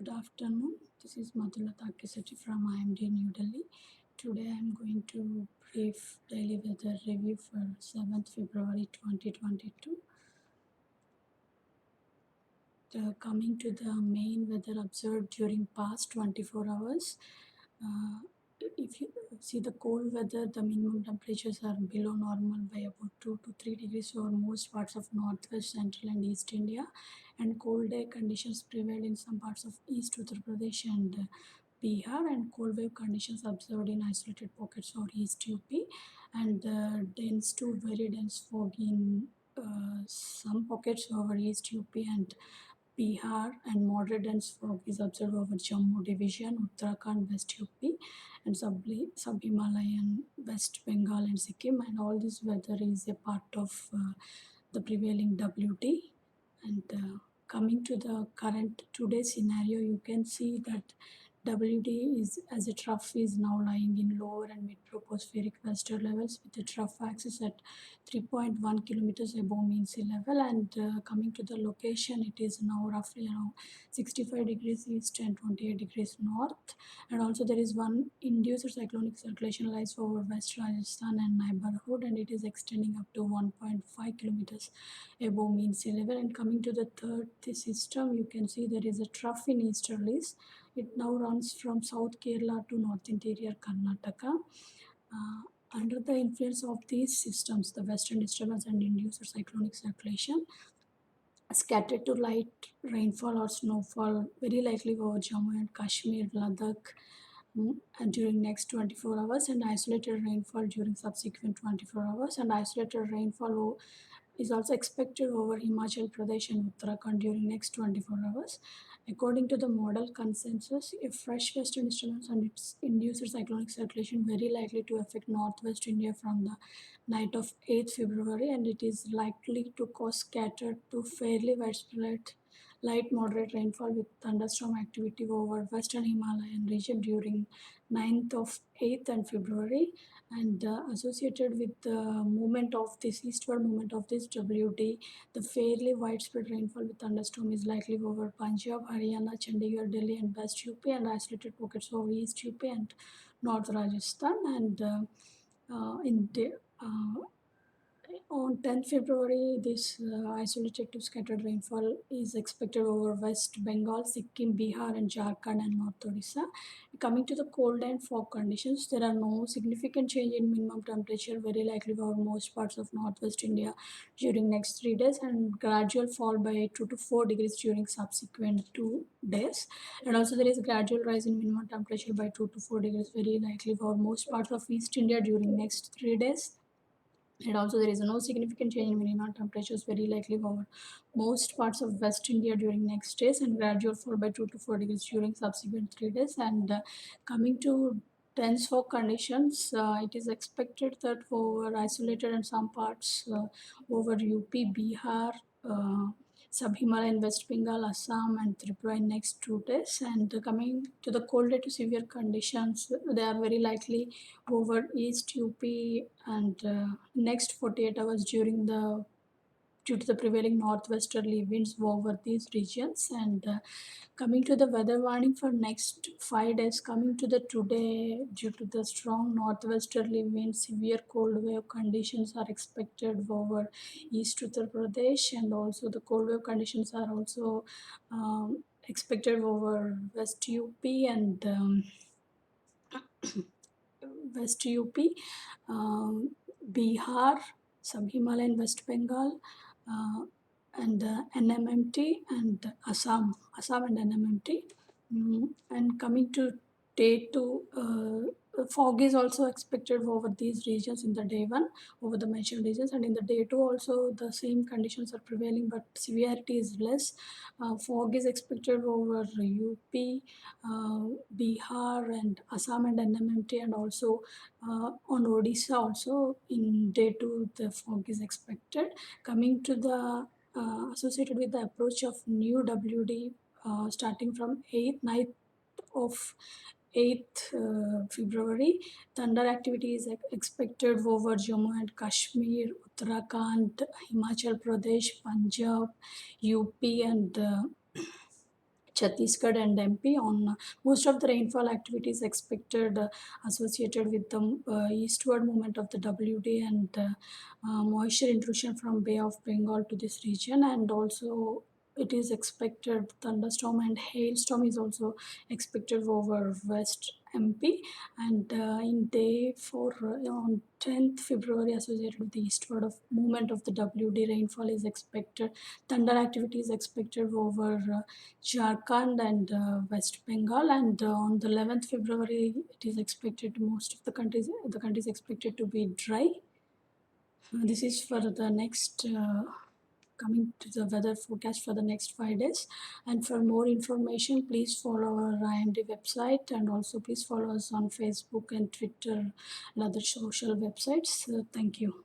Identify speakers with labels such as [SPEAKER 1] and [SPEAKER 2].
[SPEAKER 1] Good afternoon. This is Madhulata Akisati from IMD New Delhi. Today I am going to brief daily weather review for 7th February 2022. Coming to the main weather observed during past 24 hours. If you see the cold weather, the minimum temperatures are below normal by about 2 to 3 degrees for most parts of northwest, central, and east India, and cold day conditions prevailed in some parts of East Uttar Pradesh and Bihar, and cold wave conditions observed in isolated pockets of East UP, and dense to very dense fog in some pockets over East UP and Bihar, and moderate dense fog is observed over Jammu division, Uttarakhand, West UP, and sub-Himalayan West Bengal and Sikkim. And all this weather is a part of the prevailing WT. And coming to the current today scenario, you can see that WD is as a trough is now lying in lower and mid tropospheric western levels with the trough axis at 3.1 kilometers above mean sea level, and coming to the location, it is now roughly around 65 degrees east and 28 degrees north. And also there is one induced cyclonic circulation lies over West Rajasthan and neighborhood, and it is extending up to 1.5 kilometers above mean sea level. And coming to the third system, you can see there is a trough in easterlies. It now runs from South Kerala to North Interior Karnataka. Under the influence of these systems, the western disturbance and induced cyclonic circulation, scattered to light rainfall or snowfall very likely over Jammu and Kashmir, Ladakh, and during next 24 hours, and isolated rainfall during subsequent 24 hours, and isolated rainfall is also expected over Himachal Pradesh and Uttarakhand during next 24 hours. According to the model consensus, a fresh western disturbance and its induced cyclonic circulation very likely to affect northwest India from the night of 8th February, and it is likely to cause scattered to fairly widespread light moderate rainfall with thunderstorm activity over western Himalayan region during 9th of 8th and February, and associated with the movement of this eastward movement of this WD, the fairly widespread rainfall with thunderstorm is likely over Punjab, Haryana, Chandigarh, Delhi, and West UP, and isolated pockets of East UP and North Rajasthan. And in the on 10th February, this isolated to scattered rainfall is expected over West Bengal, Sikkim, Bihar, and Jharkhand and North Odisha. Coming to the cold and fog conditions, there are no significant change in minimum temperature, very likely over most parts of northwest India during next 3 days, and gradual fall by 2 to 4 degrees during subsequent 2 days. And also there is gradual rise in minimum temperature by 2 to 4 degrees, very likely for most parts of East India during next 3 days. And also there is no significant change in minimum temperatures very likely over most parts of West India during next days, and gradual fall by 2 to 4 degrees during subsequent 3 days. And coming to dense fog conditions, it is expected that over isolated and some parts over UP, Bihar, Sub-Himalayan West Bengal, Assam, and Tripura in next 2 days. And coming to the cold to severe conditions, they are very likely over East UP and next 48 hours due to the prevailing northwesterly winds over these regions. And coming to the weather warning for next 5 days, coming to the today, due to the strong northwesterly winds, severe cold wave conditions are expected over East Uttar Pradesh, and also the cold wave conditions are also expected over West UP and West UP, Bihar, Sub-Himalayan West Bengal, uh, and NMMT, and Assam and NMMT. And coming to day two, fog is also expected over these regions in the day one, over the mentioned regions, and in the day two also the same conditions are prevailing, but severity is less. Fog is expected over UP, Bihar, and Assam and NMMT, and also on Odisha also in day two the fog is expected. Coming to the associated with the approach of new WD starting from 8th, 9th of 8th February, thunder activity is expected over Jammu and Kashmir, Uttarakhand, Himachal Pradesh, Punjab, UP, and Chhattisgarh and MP. On most of the rainfall activity is expected associated with the eastward movement of the WD and moisture intrusion from Bay of Bengal to this region, and also it is expected thunderstorm and hailstorm is also expected over West MP. And in day for on 10th February, associated with the eastward of movement of the WD, rainfall is expected. Thunder activity is expected over Jharkhand and West Bengal, and on the 11th February, it is expected most of the country is expected to be dry. This is for the next coming to the weather forecast for the next 5 days. And for more information, please follow our IMD website, and also please follow us on Facebook and Twitter and other social websites. Thank you.